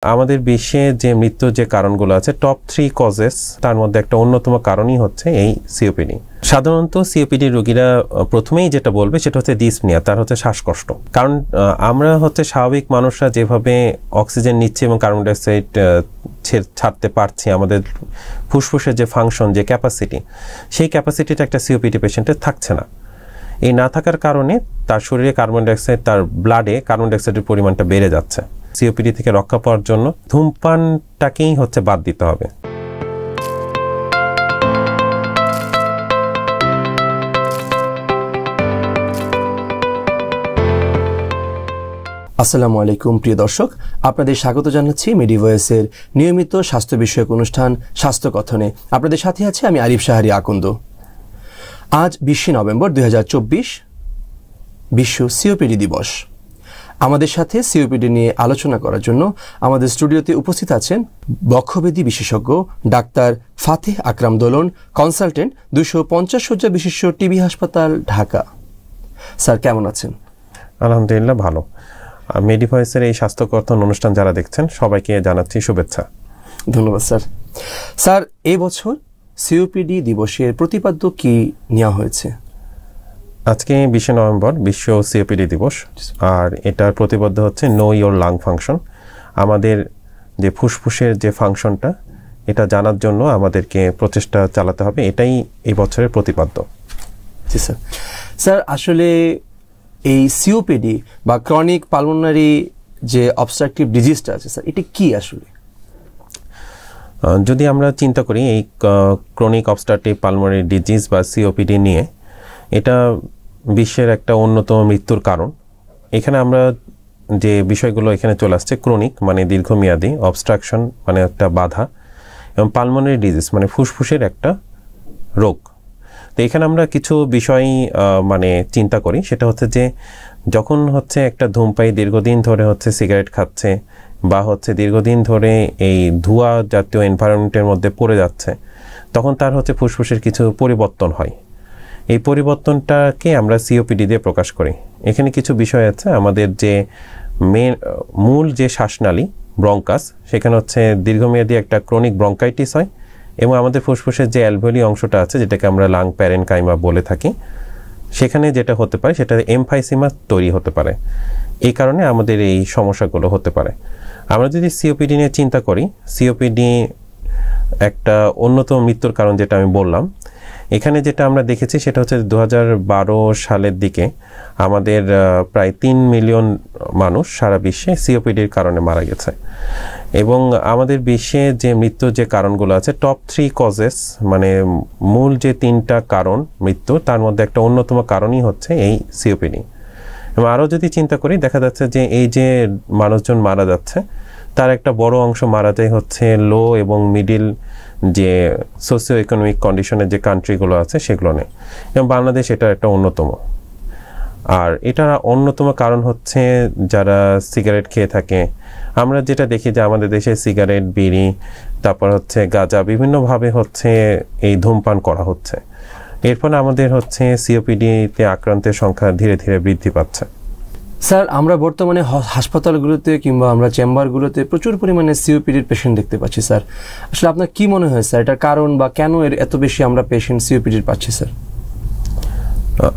আমাদের বিশ্বে যে মৃত্যুর যে কারণগুলো আছে টপ 3 কজেস তার মধ্যে একটা অন্যতম কারণই হচ্ছে এই সিওপিডি। সাধারণত সিওপিডি রোগীরা প্রথমেই যেটা বলবে সেটা হচ্ছে ডিসপনিয়া, তার হচ্ছে শ্বাসকষ্ট। কারণ আমরা হচ্ছে স্বাভাবিক মানুষরা যেভাবে অক্সিজেন নিচ্ছে এবং কার্বন ডাইঅক্সাইড ছাড়তে পারছি, আমাদের ফুসফুসের যে ফাংশন, যে ক্যাপাসিটি, সেই ক্যাপাসিটিটা একটা সিওপিডি পেশেন্টের থাকছে না। এই না থাকার কারণে তার শরীরে কার্বন ডাইঅক্সাইড, তার ব্লাডে কার্বন ডাইঅক্সাইডের পরিমাণটা বেড়ে যাচ্ছে। সিওপিডি থেকে রক্ষা পাওয়ার জন্য ধূমপানটাকেই হচ্ছে বাদ দিতে হবে। আসসালামু আলাইকুম প্রিয় দর্শক, আপনাদের স্বাগত জানাচ্ছি মিডিভয়েসের নিয়মিত স্বাস্থ্য বিষয়ক অনুষ্ঠান স্বাস্থ্য কথনে। আপনাদের সাথে আছে আমি আরিফ শাহরি আকন্দ। আজ 20 নভেম্বর 2024 বিশ্ব সিওপিডি দিবস। আমাদের সাথে সিওপিডি নিয়ে আলোচনা করার জন্য আমাদের স্টুডিওতে উপস্থিত আছেন বক্ষব্যাধি বিশেষজ্ঞ ডাক্তার ফাতেহ আকরাম দোলন, কনসালটেন্ট, 250 শয্যা বিশিষ্ট টিবি হাসপাতাল, ঢাকা। স্যার কেমন আছেন? আলহামদুলিল্লাহ ভালো। মিডিভয়েসের এই স্বাস্থ্য কথন অনুষ্ঠান যারা দেখছেন সবাইকে জানাচ্ছি শুভেচ্ছা। ধন্যবাদ স্যার। স্যার, এবছর সিওপিডি দিবসের প্রতিপাদ্য কি নেওয়া হয়েছে? আজকে 20 নভেম্বর বিশ্ব সিওপিডি দিবস, আর এটার প্রতিপাদ্য হচ্ছে নো ইয়োর লাং ফাংশন। আমাদের যে ফুসফুসের যে ফাংশনটা, এটা জানার জন্য আমাদেরকে প্রচেষ্টা চালাতে হবে, এটাই এই বছরের প্রতিপাদ্য। জি স্যার। স্যার, আসলে এই সিওপিডি বা ক্রনিক পালমোনারি যে অবস্ট্রাকটিভ ডিজিজটা আছে স্যার, এটা কি আসলে? যদি আমরা চিন্তা করি এই ক্রনিক অবস্ট্রাকটিভ পালমোনারি ডিজিজ বা সিওপিডি নিয়ে, এটা বিশ্বের একটা অন্যতম মৃত্যুর কারণ। এখানে আমরা যে বিষয়গুলো এখানে চলে আসছে, ক্রনিক মানে দীর্ঘমেয়াদী, অবস্ট্রাকশন মানে একটা বাধা, এবং পালমোনারি ডিজিজ মানে ফুসফুসের একটা রোগ। তো এখানে আমরা কিছু বিষয় মানে চিন্তা করি, সেটা হচ্ছে যে যখন হচ্ছে একটা ধূমপায়ী দীর্ঘদিন ধরে হচ্ছে সিগারেট খাচ্ছে বা হচ্ছে দীর্ঘদিন ধরে এই ধোঁয়া জাতীয় এনভায়রনমেন্টের মধ্যে পড়ে যাচ্ছে, তখন তার হচ্ছে ফুসফুসের কিছু পরিবর্তন হয়। এই পরিবর্তনটাকে আমরা সিওপিডি দিয়ে প্রকাশ করি। এখানে কিছু বিষয় আছে, আমাদের যে মূল যে শ্বাসনালী ব্রঙ্কাস, সেখানে হচ্ছে দীর্ঘমেয়াদী একটা ক্রনিক ব্রঙ্কাইটিস হয়, এবং আমাদের ফুসফুসের যে অ্যালভিওলি অংশটা আছে, যেটাকে আমরা লাং প্যারেনকাইমা বলে থাকি, সেখানে যেটা হতে পারে সেটা এমফাইসিমা তৈরি হতে পারে। এই কারণে আমাদের এই সমস্যাগুলো হতে পারে। আমরা যদি সিওপিডি নিয়ে চিন্তা করি, সিওপিডি একটা অন্যতম মৃত্যুর কারণ যেটা আমি বললাম। এখানে যেটা আমরা দেখেছি সেটা হচ্ছে 2012 সালের দিকে আমাদের প্রায় 3 মিলিয়ন মানুষ সারা বিশ্বে সিওপিডির কারণে মারা গেছে। এবং আমাদের বিশ্বে যে মৃত্যুর যে কারণগুলো আছে টপ 3 কজেস, মানে মূল যে 3টা কারণ মৃত্যু, তার মধ্যে একটা অন্যতম কারণই হচ্ছে এই সিওপিডি। এবং আরও যদি চিন্তা করি, দেখা যাচ্ছে যে এই যে মানুষজন মারা যাচ্ছে, তার একটা বড় অংশ মারা যায় হচ্ছে লো এবং মিডিল যে সোশিও ইকোনমিক কন্ডিশনের যে কান্ট্রিগুলো আছে সেগুলো নেই, এবং বাংলাদেশ এটা একটা অন্যতম। আর এটার অন্যতম কারণ হচ্ছে যারা সিগারেট খেয়ে থাকে। আমরা যেটা দেখি যে আমাদের দেশে সিগারেট, বিড়ি, তারপর হচ্ছে গাঁজা, বিভিন্নভাবে হচ্ছে এই ধূমপান করা হচ্ছে। এর ফলে আমাদের হচ্ছে সিওপিডিতে আক্রান্তের সংখ্যা ধীরে ধীরে বৃদ্ধি পাচ্ছে। স্যার, আমরা বর্তমানে হাসপাতালগুলোতে কিংবা আমরা চেম্বারগুলোতে প্রচুর পরিমাণে সিওপিডির পেশেন্ট দেখতে পাচ্ছি। স্যার, আসলে আপনার কি মনে হয় স্যার, এটার কারণ বা কেন এত বেশি আমরা পেশেন্ট সিওপিডির পাচ্ছি? স্যার,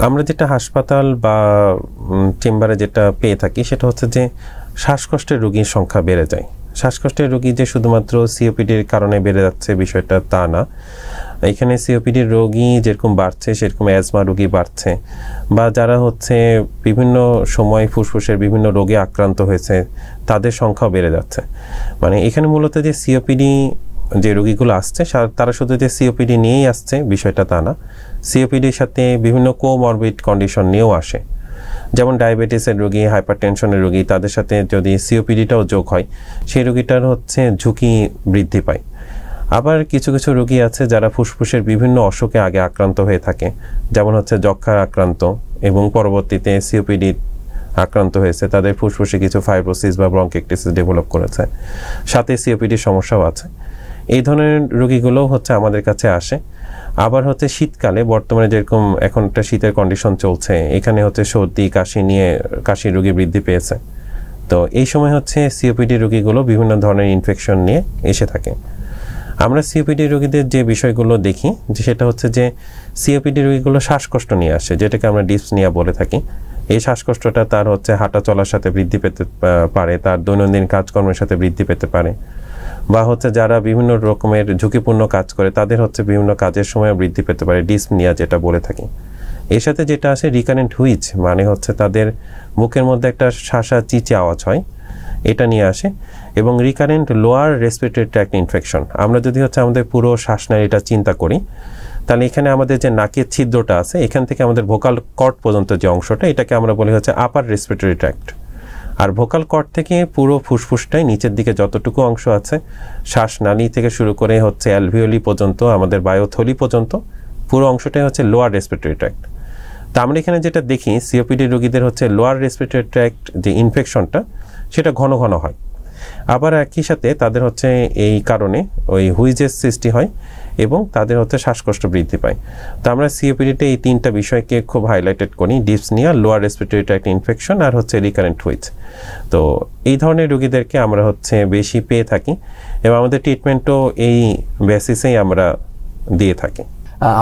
আমরা যেটা হাসপাতাল বা চেম্বারে যেটা পেয়ে থাকি সেটা হচ্ছে যে শ্বাসকষ্টের রোগীর সংখ্যা বেড়ে যায়। শ্বাসকষ্টের রোগী যে শুধুমাত্র সিওপিডির কারণে বেড়ে যাচ্ছে বিষয়টা তা না। এখানে সিওপিডির রোগী যেরকম বাড়ছে, সেরকম অ্যাজমা রোগী বাড়ছে, বা যারা হচ্ছে বিভিন্ন সময় ফুসফুসের বিভিন্ন রোগে আক্রান্ত হয়েছে তাদের সংখ্যাও বেড়ে যাচ্ছে। মানে এখানে মূলত যে সিওপিডি যে রোগীগুলো আসছে তারা শুধু যে সিওপিডি নিয়েই আসছে বিষয়টা তা না, সিওপিডির সাথে বিভিন্ন কোমরবিড কন্ডিশন নিয়েও আসে। যেমন ডায়াবেটিসের রোগী, হাইপারটেনশনের রোগী, তাদের সাথে যদি সিওপিডিটাও যোগ হয়, সেই রোগীটার হচ্ছে ঝুঁকি বৃদ্ধি পায়। আবার কিছু কিছু রোগী আছে যারা ফুসফুসের বিভিন্ন অসুখে আগে আক্রান্ত হয়ে থাকে, যেমন হচ্ছে যক্ষার আক্রান্ত এবং পরবর্তীতে সিওপিডি আক্রান্ত হয়েছে, তাদের ফুসফুসে কিছু ফাইব্রোসিস বা ব্রঙ্কাইটিস ডেভেলপ করেছে, সাথে সিওপিডির সমস্যাও আছে। এই ধরনের রোগীগুলোও হচ্ছে আমাদের কাছে আসে। আবার হচ্ছে শীতকালে, বর্তমানে যেরকম এখন একটা শীতের কন্ডিশন চলছে, এখানে হচ্ছে সর্দি কাশি রোগী বৃদ্ধি পেয়েছে, তো এই সময় হচ্ছে সিওপিডি রোগীগুলো বিভিন্ন ধরনের ইনফেকশন নিয়ে এসে থাকে। আমরা সিওপিডি রোগীদের যে বিষয়গুলো দেখি যে সেটা হচ্ছে যে সিওপিডি রোগীগুলো শ্বাসকষ্ট নিয়ে আসে, যেটাকে আমরা ডিসনিয়া বলে থাকি। এই শ্বাসকষ্টটা তার হচ্ছে হাঁটা চলার সাথে বৃদ্ধি পেতে পারে, তার দৈনন্দিন কাজকর্মের সাথে বৃদ্ধি পেতে পারে, বা হচ্ছে যারা বিভিন্ন রকমের ঝুঁকিপূর্ণ কাজ করে তাদের হচ্ছে বিভিন্ন কাজের সময় বৃদ্ধি পেতে পারে, ডিসনিয়া যেটা বলে থাকি। এর সাথে যেটা আসে রিকারেন্ট হুইচ, মানে হচ্ছে তাদের বুকের মধ্যে একটা শাঁসা চিচে আওয়াজ হয়, এটা নিয়ে আসে। এবং recurrent lower respiratory tract infection, আমরা যদি হচ্ছে আমাদের পুরো শ্বাসনালীটা চিন্তা করি তাহলে এখানে আমাদের যে নাকের ছিদ্রটা আছে এখান থেকে আমাদের ভোকাল কর্ড পর্যন্ত যে অংশটা, এটাকে আমরা বলি হচ্ছে আপার রেসপিরেটরি ট্র্যাক্ট। আর ভোকাল কর্ড থেকে পুরো ফুসফুসটাই নিচের দিকে যতটুকু অংশ আছে, শ্বাসনালী থেকে শুরু করে হচ্ছে অ্যালভিওলি পর্যন্ত, আমাদের বায়ুথলি পর্যন্ত পুরো অংশটাই হচ্ছে লোয়ার রেসপিরেটরি ট্র্যাক্ট। তা আমরা এখানে যেটা দেখি সিওপিডি রোগীদের হচ্ছে লোয়ার রেসপিরেটরি ট্র্যাক্ট যে ইনফেকশনটা সেটা ঘন ঘন হয়। আবার একই সাথে তাদের হচ্ছে এই কারণে ওই হুইজের সৃষ্টি হয় এবং তাদের হচ্ছে শ্বাসকষ্ট বৃদ্ধি পায়। তো আমরা সিওপিডিতে এই তিনটা বিষয়কে খুব হাইলাইটেড করি, dyspnoea, lower respiratory tract infection আর হচ্ছে রিকারেন্ট হুইজ। তো এই ধরনের রোগীদেরকে আমরা হচ্ছে বেশি পেয়ে থাকি এবং আমাদের ট্রিটমেন্টও এই বেসিসেই আমরা দিয়ে থাকি।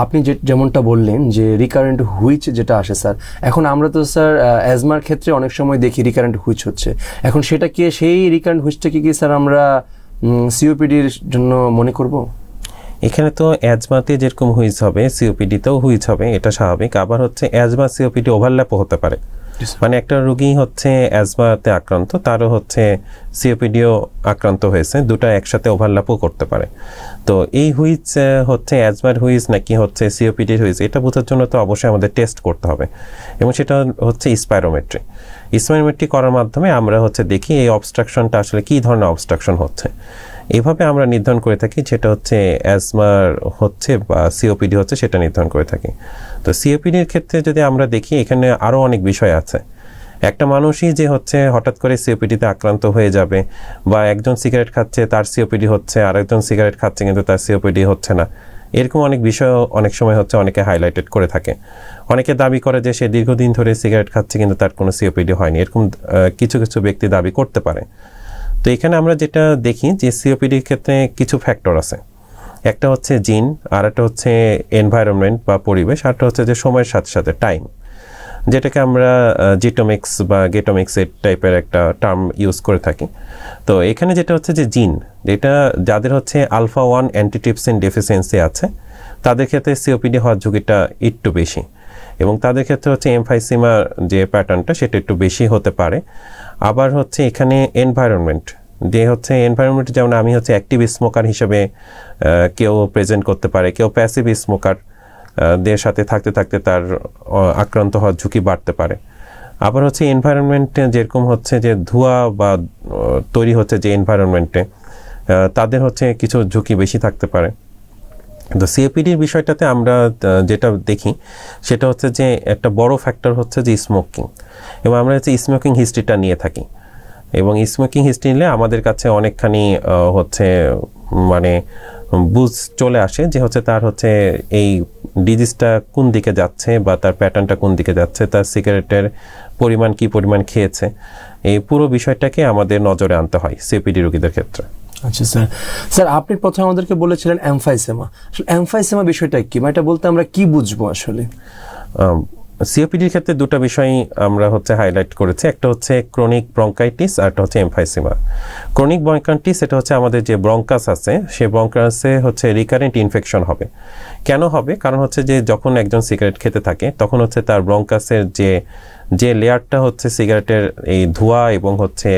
আপনি যেমনটা বললেন যে রিকারেন্ট হুইচ যেটা আসে স্যার, এখন আমরা তো স্যার অ্যাজমার ক্ষেত্রে অনেক সময় দেখি রিকারেন্ট হুইচ হচ্ছে, এখন সেটা কি সেই রিকারেন্ট হুইচটাকে কি স্যার আমরা সিওপিডির জন্য মনে করব? এখানে তো অ্যাজমাতে যেরকম হুইজ হবে সিওপিডিতেও হুইজ হবে, এটা স্বাভাবিক। আবার হচ্ছে অ্যাজমা সিওপিডি ওভারল্যাপও হতে পারে, মানে একটা রোগী হচ্ছে অ্যাজমাতে আক্রান্ত, তারও হচ্ছে সিওপিডিও আক্রান্ত হয়েছে, দুটো একসাথে ওভারল্যাপও করতে পারে। তো এই হুইজ হচ্ছে অ্যাজমার হুইজ নাকি হচ্ছে সিওপিডির হুইজ, এটা বোঝার জন্য তো অবশ্যই আমাদের টেস্ট করতে হবে এবং সেটা হচ্ছে স্পাইরোমেট্রি। স্পাইরোমেট্রি করার মাধ্যমে আমরা হচ্ছে দেখি এই অবস্ট্রাকশনটা আসলে কী ধরনের অবস্ট্রাকশন হচ্ছে। এইভাবে আমরা নির্ধারণ করে থাকি যেটা হচ্ছে অ্যাজমার হচ্ছে বা সিওপিডি হচ্ছে সেটা নির্ধারণ করে থাকি। তো সিওপিডির ক্ষেত্রে যদি আমরা দেখি এখানে আরও অনেক বিষয় আছে। একটা মানুষই যে হচ্ছে হঠাৎ করে সিওপিডিতে আক্রান্ত হয়ে যাবে, বা একজন সিগারেট খাচ্ছে তার সিওপিডি হচ্ছে, আর একজন সিগারেট খাচ্ছে কিন্তু তার সিওপিডি হচ্ছে না, এরকম অনেক বিষয় অনেক সময় হচ্ছে অনেকে হাইলাইটেড করে থাকে। অনেকে দাবি করে যে সে দীর্ঘদিন ধরে সিগারেট খাচ্ছে কিন্তু তার কোনো সিওপিডি হয়নি, এরকম কিছু কিছু ব্যক্তি দাবি করতে পারে। তো এখানে আমরা যেটা দেখি যে সিওপিডির ক্ষেত্রে কিছু ফ্যাক্টর আছে, একটা হচ্ছে জিন, আর একটা হচ্ছে এনভায়রনমেন্ট বা পরিবেশ, আরটা হচ্ছে যে সময়ের সাথে সাথে টাইম, যেটাকে আমরা জিটোমিক্স বা গেটোমিক্স এর টাইপের একটা টার্ম ইউজ করে থাকি। তো এখানে যেটা হচ্ছে যে জিন, যেটা যাদের হচ্ছে আলফা 1 অ্যান্টিট্রিপসিন ডেফিসিয়েন্সি আছে তাদের ক্ষেত্রে সিওপিডি হওয়ার ঝুঁকিটা একটু বেশি, এবং তাদের ক্ষেত্রে হচ্ছে এমফাইসিমা যে প্যাটার্নটা সেটা একটু বেশি হতে পারে। আবার হচ্ছে এখানে এনভায়রনমেন্ট, যে হচ্ছে এনভায়রনমেন্ট, যেমন আমি হচ্ছে অ্যাক্টিভ স্মোকার হিসেবে কেউ প্রেজেন্ট করতে পারে, কেউ প্যাসিভ স্মোকার দের সাথে থাকতে থাকতে তার আক্রান্ত হওয়ার ঝুঁকি বাড়তে পারে। আবার হচ্ছে এনভায়রনমেন্টে যেরকম হচ্ছে যে ধোঁয়া বা তৈরি হচ্ছে যে এনভায়রনমেন্টে, তাদের হচ্ছে কিছু ঝুঁকি বেশি থাকতে পারে। তো সিওপিডির বিষয়টাতে আমরা যেটা দেখি সেটা হচ্ছে যে একটা বড় ফ্যাক্টর হচ্ছে যে স্মোকিং, এবং আমরা হচ্ছে স্মোকিং হিস্ট্রিটা নিয়ে থাকি, এবং স্মোকিং হিস্ট্রি নিলে আমাদের কাছে অনেকখানি হচ্ছে মানে বুঝ চলে আসে যে হচ্ছে তার হচ্ছে এই ডিজিজটা কোন দিকে যাচ্ছে বা তার প্যাটার্নটা কোন দিকে যাচ্ছে, তার সিগারেটের পরিমাণ কি পরিমাণ খেয়েছে, এই পুরো বিষয়টাকে আমাদের নজরে আনতে হয় সিওপিডি রোগীদের ক্ষেত্রে। আচ্ছা স্যার, স্যার আপনি প্রথমে আমাদেরকে বলেছিলেন এমফাইসেমা, আসলে এমফাইসেমা বিষয়টা কি, মানে এটা বলতে আমরা কি বুঝবো আসলে? সিওপিডির ক্ষেত্রে দুটো বিষয় আমরা হচ্ছে হাইলাইট করেছি, একটা হচ্ছে ক্রনিক ব্রঙ্কাইটিস আর একটা হচ্ছে এমফাইসিমা। ক্রনিক ব্রঙ্কাইটিস এটা হচ্ছে আমাদের যে ব্রঙ্কাস আছে সেই ব্রঙ্কাসে হচ্ছে রিকারেন্ট ইনফেকশন হবে। কেন হবে? কারণ হচ্ছে যে যখন একজন সিগারেট খেতে থাকে তখন হচ্ছে তার ব্রঙ্কাসের যে লেয়ারটা হচ্ছে সিগারেটের এই ধোঁয়া এবং হচ্ছে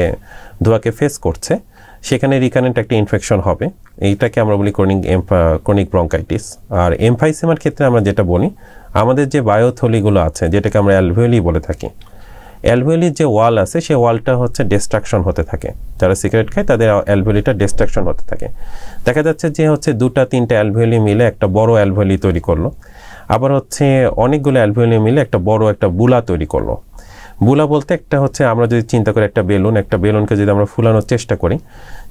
ধোঁয়াকে ফেস করছে, সেখানে রিকারেন্ট একটা ইনফেকশন হবে, এইটাকে আমরা বলি ক্রনিক ব্রঙ্কাইটিস। আর এমফাইসিমার ক্ষেত্রে আমরা যেটা বলি, আমাদের যে বায়োথলিগুলো আছে যেটাকে আমরা অ্যালভিওলি বলে থাকি, অ্যালভিওলির যে ওয়াল আছে সেই ওয়ালটা হচ্ছে ডিস্ট্রাকশন হতে থাকে, যারা সিগারেট খায় তাদের অ্যালভিওলিটা ডিস্ট্রাকশন হতে থাকে। দেখা যাচ্ছে যে হচ্ছে 2-3টা অ্যালভিওলি মিলে একটা বড় অ্যালভিওলি তৈরি করলো, আবার হচ্ছে অনেকগুলো অ্যালভিওলি মিলে একটা বড় একটা বুলা তৈরি করলো। বুলা বলতে একটা হচ্ছে আমরা যদি চিন্তা করি একটা বেলুনকে যদি আমরা ফুলানোর চেষ্টা করি,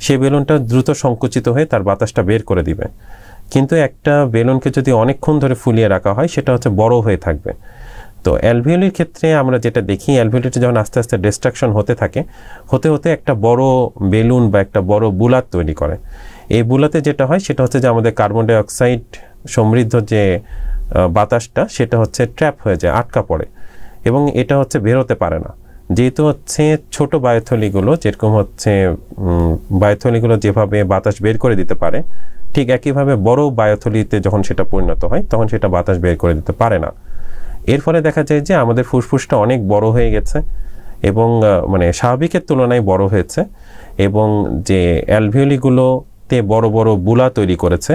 সেই বেলুনটা দ্রুত সংকুচিত হয়ে তার বাতাসটা বের করে দিবে, কিন্তু একটা বেলুনকে যদি অনেকক্ষণ ধরে ফুলিয়ে রাখা হয় সেটা হচ্ছে বড় হয়ে থাকবে। তো অ্যালভিওলির ক্ষেত্রে আমরা যেটা দেখি, অ্যালভিওলিতে যখন আস্তে আস্তে ডিস্ট্রাকশন হতে থাকে, হতে হতে একটা বড় বেলুন বা একটা বড় বুলাত তৈরি করে। এই বুলাতে যেটা হয় সেটা হচ্ছে যে আমাদের কার্বন ডাই অক্সাইড সমৃদ্ধ যে বাতাসটা সেটা হচ্ছে ট্র্যাপ হয়ে যায়, আটকা পড়ে, এবং এটা হচ্ছে বেরোতে পারে না। যেহেতু হচ্ছে ছোট বায়ুথলিগুলো, যেরকম হচ্ছে বায়ুথলিগুলো যেভাবে বাতাস বের করে দিতে পারে, ঠিক একইভাবে বড় বায়ুথলিতে যখন সেটা পরিণত হয় তখন সেটা বাতাস বের করে দিতে পারে না। এর ফলে দেখা যায় যে আমাদের ফুসফুসটা অনেক বড় হয়ে গেছে এবং মানে স্বাভাবিকের তুলনায় বড় হয়েছে, এবং যে অ্যালভিওলিগুলোতে বড় বড় বুলা তৈরি করেছে,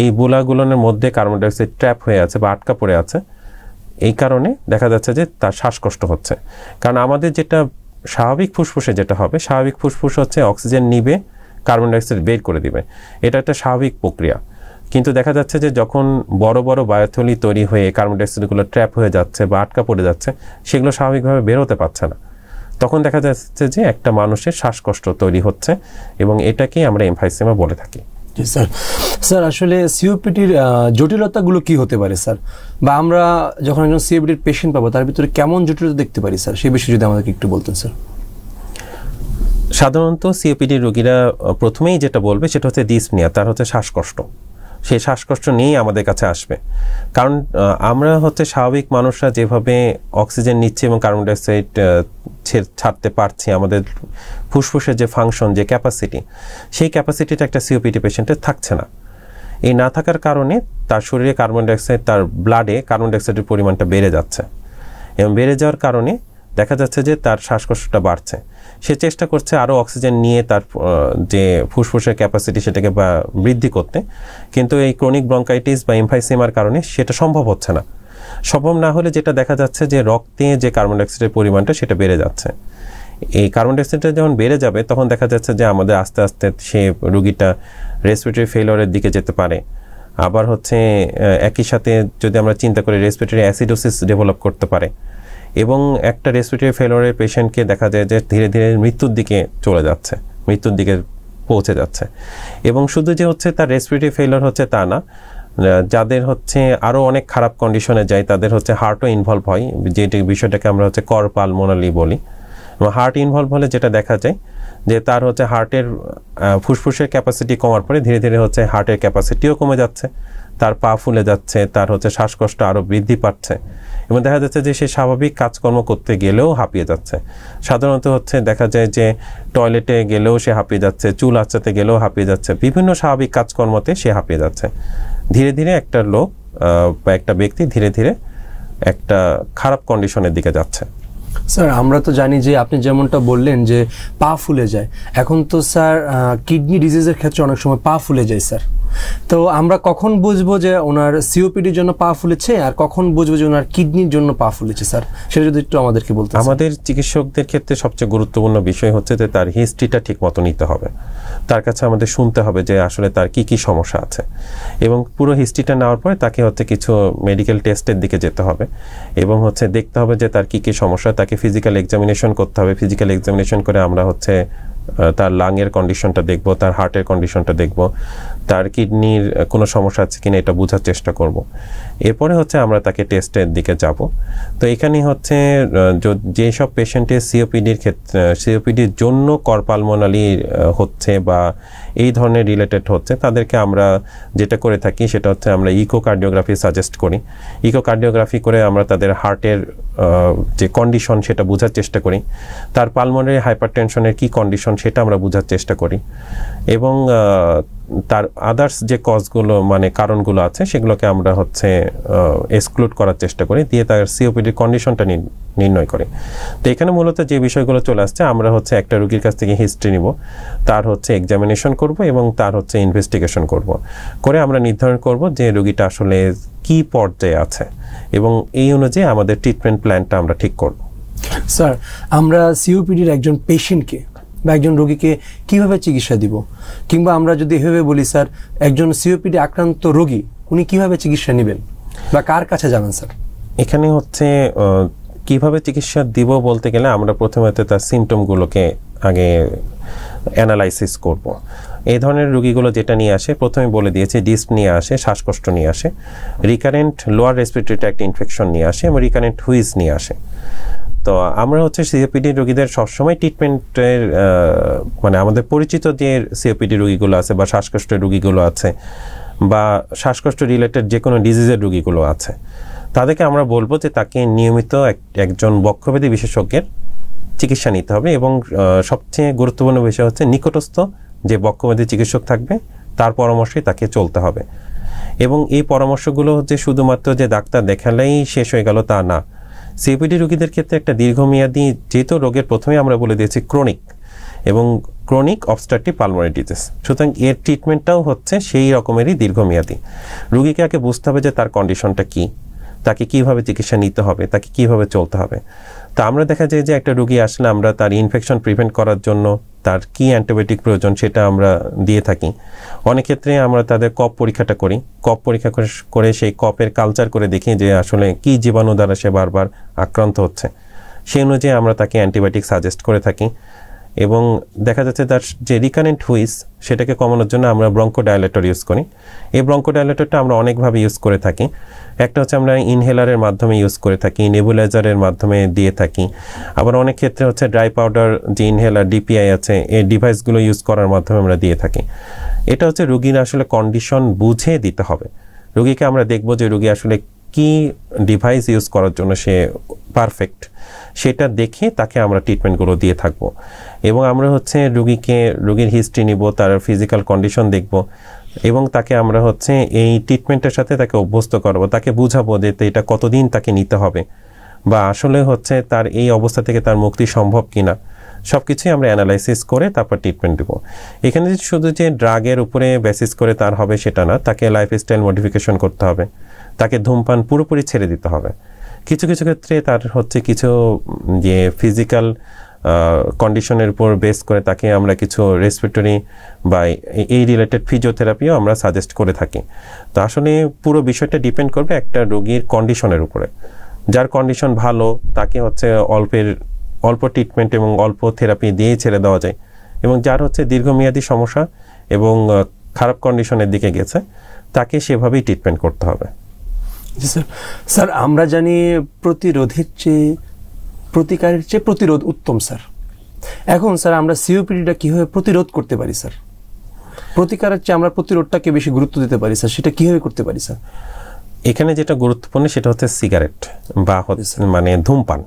এই বুলাগুলোর মধ্যে কার্বন ডাই অক্সাইড ট্র্যাপ হয়ে আছে বা আটকা পড়ে আছে। এই কারণে দেখা যাচ্ছে যে তার শ্বাসকষ্ট হচ্ছে। কারণ আমাদের যেটা স্বাভাবিক ফুসফুসে যেটা হবে, স্বাভাবিক ফুসফুস হচ্ছে অক্সিজেন নিবে, কার্বন ডাই অক্সাইড বের করে দিবে, এটা একটা স্বাভাবিক প্রক্রিয়া। কিন্তু দেখা যাচ্ছে যে যখন বড় বড় বায়ুথলি তৈরি হয়ে কার্বন ডাই অক্সাইডগুলো ট্র্যাপ হয়ে যাচ্ছে বা আটকা পড়ে যাচ্ছে, সেগুলো স্বাভাবিকভাবে বেরোতে পারছে না, তখন দেখা যাচ্ছে যে একটা মানুষের শ্বাসকষ্ট তৈরি হচ্ছে, এবং এটাকেই আমরা এমফাইসেমা বলে থাকি। স্যার স্যার আসলে সিওপিডির জটিলতাগুলো কি হতে পারে স্যার, বা আমরা যখন একজন সিওপিডির পেশেন্ট পাবো তার ভিতরে কেমন জটিলতা দেখতে পারি স্যার, সেই বিষয়ে যদি আমাদেরকে একটু বলতেন স্যার। সাধারণত সিওপিডি রোগীরা প্রথমেই যেটা বলবে সেটা হচ্ছে ডিসপনিয়া, তার হচ্ছে শ্বাসকষ্ট। সেই শ্বাসকষ্ট নিয়েই আমাদের কাছে আসবে, কারণ আমরা হচ্ছে স্বাভাবিক মানুষরা যেভাবে অক্সিজেন নিচ্ছি এবং কার্বন ডাই অক্সাইড ছাড়তে পারছি, আমাদের ফুসফুসের যে ফাংশন, যে ক্যাপাসিটি, সেই ক্যাপাসিটিটা একটা সিওপিডি পেশেন্টের থাকছে না। এই না থাকার কারণে তার শরীরে কার্বন ডাই অক্সাইড, তার ব্লাডে কার্বন ডাই অক্সাইডের পরিমাণটা বেড়ে যাচ্ছে, এবং বেড়ে যাওয়ার কারণে দেখা যাচ্ছে যে তার শ্বাসকষ্টটা বাড়ছে। সে চেষ্টা করছে আরও অক্সিজেন নিয়ে তার যে ফুসফুসের ক্যাপাসিটি সেটাকে বৃদ্ধি করতে, কিন্তু এই ক্রনিক ব্রঙ্কাইটিস বা এমফাইসেমার কারণে সেটা সম্ভব হচ্ছে না। সম্ভব না হলে যেটা দেখা যাচ্ছে যে রক্তে যে কার্বন ডাই অক্সাইডের পরিমাণটা সেটা বেড়ে যাচ্ছে। এই কার্বন ডাই অক্সাইডটা যখন বেড়ে যাবে তখন দেখা যাচ্ছে যে আমাদের আস্তে আস্তে সে রোগীটা রেসপিরেটরি ফেলিওরের দিকে যেতে পারে। আবার হচ্ছে একই সাথে যদি আমরা চিন্তা করি, রেসপিরেটরি অ্যাসিডোসিস ডেভেলপ করতে পারে, এবং একটা রেসপিরেটরি ফেলিওরের পেশেন্টকে দেখা যায় যে ধীরে ধীরে মৃত্যুর দিকে চলে যাচ্ছে, মৃত্যুর দিকে পৌঁছে যাচ্ছে। এবং শুধু যে হচ্ছে তার রেসপিরেটরি ফেলিওর হচ্ছে তা না, যাদের হচ্ছে আরও অনেক খারাপ কন্ডিশনে যায় তাদের হচ্ছে হার্টও ইনভলভ হয়, যেটি বিষয়টাকে আমরা হচ্ছে কর পালমোনালি বলি। এবং হার্ট ইনভলভ হলে যেটা দেখা যায় যে তার হচ্ছে হার্টের ফুসফুসের ক্যাপাসিটি কমার পরে ধীরে ধীরে হচ্ছে হার্টের ক্যাপাসিটিও কমে যাচ্ছে, তার পা ফুলে যাচ্ছে, তার হচ্ছে শ্বাসকষ্ট আরও বৃদ্ধি পাচ্ছে, এবং দেখা যাচ্ছে যে সে স্বাভাবিক কাজকর্ম করতে গেলেও হাঁপিয়ে যাচ্ছে। সাধারণত হচ্ছে দেখা যায় যে টয়লেটে গেলেও সে হাঁপিয়ে যাচ্ছে, চুল আঁচড়াতে গেলেও হাঁপিয়ে যাচ্ছে, বিভিন্ন স্বাভাবিক কাজকর্মতে সে হাঁপিয়ে যাচ্ছে। ধীরে ধীরে একটা লোক বা একটা ব্যক্তি ধীরে ধীরে একটা খারাপ কন্ডিশনের দিকে যাচ্ছে। স্যার আমরা তো জানি যে আপনি যেমনটা বললেন যে পা ফুলে যায়, এখন তো স্যার কিডনি ডিজিজের ক্ষেত্রে অনেক সময় পা ফুলে যায় স্যার, তো আমরা কখন বুঝবো যে ওনার সিওপিডির জন্য পা ফুলেছে আর কখন বুঝবো যে ওনার কিডনির জন্য পা ফুলেছে স্যার, সেটা যদি একটু আমাদেরকে বলতে। আমাদের চিকিৎসকদের ক্ষেত্রে সবচেয়ে গুরুত্বপূর্ণ বিষয় হচ্ছে যে তার হিস্ট্রিটা ঠিক মতো নিতে হবে, তার কাছে আমাদের শুনতে হবে যে আসলে তার কি কি সমস্যা আছে, এবং পুরো হিস্ট্রিটা নেওয়ার পরে তাকে হচ্ছে কিছু মেডিকেল টেস্টের দিকে যেতে হবে, এবং হচ্ছে দেখতে হবে যে তার কি কি সমস্যা, তাকে ফিজিক্যাল এক্সামিনেশন করতে হবে। ফিজিক্যাল এক্সামিনেশন করে আমরা হচ্ছে তার লাংয়ের কন্ডিশনটা দেখব, তার হার্টের কন্ডিশনটা দেখব, তার কিডনির কোনো সমস্যা আছে কিনা এটা বোঝার চেষ্টা করব। এরপরে হচ্ছে আমরা তাকে টেস্টের দিকে যাব। তো এখানেই হচ্ছে যেসব পেশেন্টের সিওপিডির ক্ষেত্রে, সিওপিডির জন্য করপালমোনালি হচ্ছে বা এই ধরনের রিলেটেড হচ্ছে, তাদেরকে আমরা যেটা করে থাকি সেটা হচ্ছে আমরা ইকোকার্ডিওগ্রাফি সাজেস্ট করি। ইকোকার্ডিওগ্রাফি করে আমরা তাদের হার্টের যে কন্ডিশন সেটা বোঝার চেষ্টা করি, তার পালমোনারি হাইপারটেনশনের কি কন্ডিশন সেটা আমরা বোঝার চেষ্টা করি, এবং তার আদার্স যে কজগুলো মানে কারণগুলো আছে সেগুলোকে আমরা হচ্ছে এক্সক্লুড করার চেষ্টা করি, দিয়ে তার সিওপিডির কন্ডিশনটা নির্ণয় করি। তো এখানে মূলত যে বিষয়গুলো চলে আসছে, আমরা হচ্ছে একটা রোগীর কাছ থেকে হিস্ট্রি নিব, তার হচ্ছে এক্সামিনেশন করব এবং তার হচ্ছে ইনভেস্টিগেশন করব, করে আমরা নির্ধারণ করব যে রোগীটা আসলে কি পর্যায়ে আছে, এবং এই অনুযায়ী আমাদের ট্রিটমেন্ট প্ল্যানটা আমরা ঠিক করব। স্যার আমরা সিওপিডির একজন পেশেন্টকে বা একজন রোগীকে কিভাবে চিকিৎসা দিব, কিংবা আমরা যদি এভাবে বলি স্যার একজন সিওপিডি আক্রান্ত রোগী উনি কিভাবে চিকিৎসা নেবেন বা কার কাছে যাবেন স্যার? এখানে হচ্ছে কিভাবে চিকিৎসা দিব বলতে গেলে আমরা প্রথমে তার সিমটমগুলোকে আগে অ্যানালাইসিস করব। এই ধরনের রোগীগুলো যেটা নিয়ে আসে, প্রথমে বলে দিয়েছি, ডিস্প নিয়ে আসে, শ্বাসকষ্ট নিয়ে আসে, recurrent lower respiratory tract infection নিয়ে আসে এবং রিকারেন্ট হুইজ নিয়ে আসে। তো আমরা হচ্ছে সিওপিডি রোগীদের সবসময় ট্রিটমেন্টের মানে আমাদের পরিচিত যে সিওপিডি রোগীগুলো আছে বা শ্বাসকষ্টের রোগীগুলো আছে বা শ্বাসকষ্ট রিলেটেড যে কোনো ডিজিজের রোগীগুলো আছে, তাদেরকে আমরা বলবো যে তাকে নিয়মিত একজন বক্ষব্যাধি বিশেষজ্ঞের চিকিৎসা নিতে হবে এবং সবচেয়ে গুরুত্বপূর্ণ বিষয় হচ্ছে নিকটস্থ যে বক্ষব্যাধি চিকিৎসক থাকবে তার পরামর্শেই তাকে চলতে হবে। এবং এই পরামর্শগুলো হচ্ছে শুধুমাত্র যে ডাক্তার দেখালেই শেষ হয়ে গেল তা না। সিওপিডি রোগীদের ক্ষেত্রে একটা দীর্ঘমেয়াদী, যেহেতু রোগের প্রথমে আমরা বলে দিয়েছি ক্রনিক এবং ক্রনিক অবস্ট্রাকটিভ পালমোনারি ডিজিজ, সুতরাং এর ট্রিটমেন্টটাও হচ্ছে সেই রকমেরই দীর্ঘমেয়াদী। রোগীকে আগে বুঝতে হবে যে তার কন্ডিশনটা কী, তাকে কীভাবে চিকিৎসা নিতে হবে, তাকে কীভাবে চলতে হবে। তা আমরা দেখা যায় যে একটা রোগী আসলে আমরা তার ইনফেকশন প্রিভেন্ট করার জন্য তার কী অ্যান্টিবায়োটিক প্রয়োজন সেটা আমরা দিয়ে থাকি। অনেক ক্ষেত্রে আমরা তাদের কফ পরীক্ষাটা করি, কফ পরীক্ষা করে সেই কফের কালচার করে দেখি যে আসলে কী জীবাণু দ্বারা সে বারবার আক্রান্ত হচ্ছে, সেই অনুযায়ী আমরা তাকে অ্যান্টিবায়োটিক সাজেস্ট করে থাকি। এবং দেখা যাচ্ছে তার যে রিকারেন্ট হুইজ সেটাকে কমানোর জন্য আমরা ব্রঙ্কোডাইলেটর ইউজ করি। এই ব্রঙ্কোডাইলেটরটা আমরা অনেকভাবে ইউজ করে থাকি। একটা হচ্ছে আমরা ইনহেলারের মাধ্যমে ইউজ করে থাকি, নেবুলাইজারের মাধ্যমে দিয়ে থাকি, আবার অনেক ক্ষেত্রে হচ্ছে ড্রাই পাউডার যে ইনহেলার ডিপিআই আছে এই ডিভাইসগুলো ইউজ করার মাধ্যমে আমরা দিয়ে থাকি। এটা হচ্ছে রোগীর আসলে কন্ডিশন বুঝে দিতে হবে। রোগীকে আমরা দেখব যে রোগী আসলে কি ডিভাইস ইউজ করার জন্য সে পারফেক্ট, সেটা দেখে তাকে আমরা ট্রিটমেন্টগুলো দিয়ে থাকব। এবং আমরা হচ্ছে রোগীর হিস্ট্রি নিব, তার ফিজিক্যাল কন্ডিশন দেখব এবং তাকে আমরা হচ্ছে এই ট্রিটমেন্টের সাথে তাকে অভ্যস্ত করব, তাকে বুঝাবো যে এটা কতদিন তাকে নিতে হবে বা আসলে হচ্ছে তার এই অবস্থা থেকে তার মুক্তি সম্ভব কিনা, সব কিছুই আমরা অ্যানালাইসিস করে তারপর ট্রিটমেন্ট দেবো। এখানে শুধু যে ড্রাগের উপরে বেসিস করে তার হবে সেটা না, তাকে লাইফস্টাইল মডিফিকেশন করতে হবে, তাকে ধূমপান পুরোপুরি ছেড়ে দিতে হবে। কিছু কিছু ক্ষেত্রে তার হচ্ছে কিছু যে ফিজিক্যাল কন্ডিশনের উপর বেস করে তাকে আমরা কিছু রেসপিরেটরি বা এই রিলেটেড ফিজিওথেরাপিও আমরা সাজেস্ট করে থাকি। তো আসলে পুরো বিষয়টা ডিপেন্ড করবে একটা রোগীর কন্ডিশনের উপরে। যার কন্ডিশন ভালো তাকে হচ্ছে অল্প ট্রিটমেন্ট এবং অল্প থেরাপি দিয়েই ছেড়ে দেওয়া যায়, এবং যার হচ্ছে দীর্ঘমেয়াদী সমস্যা এবং খারাপ কন্ডিশনের দিকে গেছে তাকে সেভাবেই ট্রিটমেন্ট করতে হবে। জি স্যার। স্যার আমরা জানি প্রতিরোধের চেয়ে প্রতিকারের চেয়ে প্রতিরোধ উত্তম স্যার। এখন স্যার আমরা সিওপিডিটা কীভাবে প্রতিরোধ করতে পারি স্যার? প্রতিকারের চেয়ে আমরা প্রতিরোধটাকে বেশি গুরুত্ব দিতে পারি স্যার, সেটা কীভাবে করতে পারি স্যার? এখানে যেটা গুরুত্বপূর্ণ সেটা হচ্ছে সিগারেট বা মানে ধূমপান,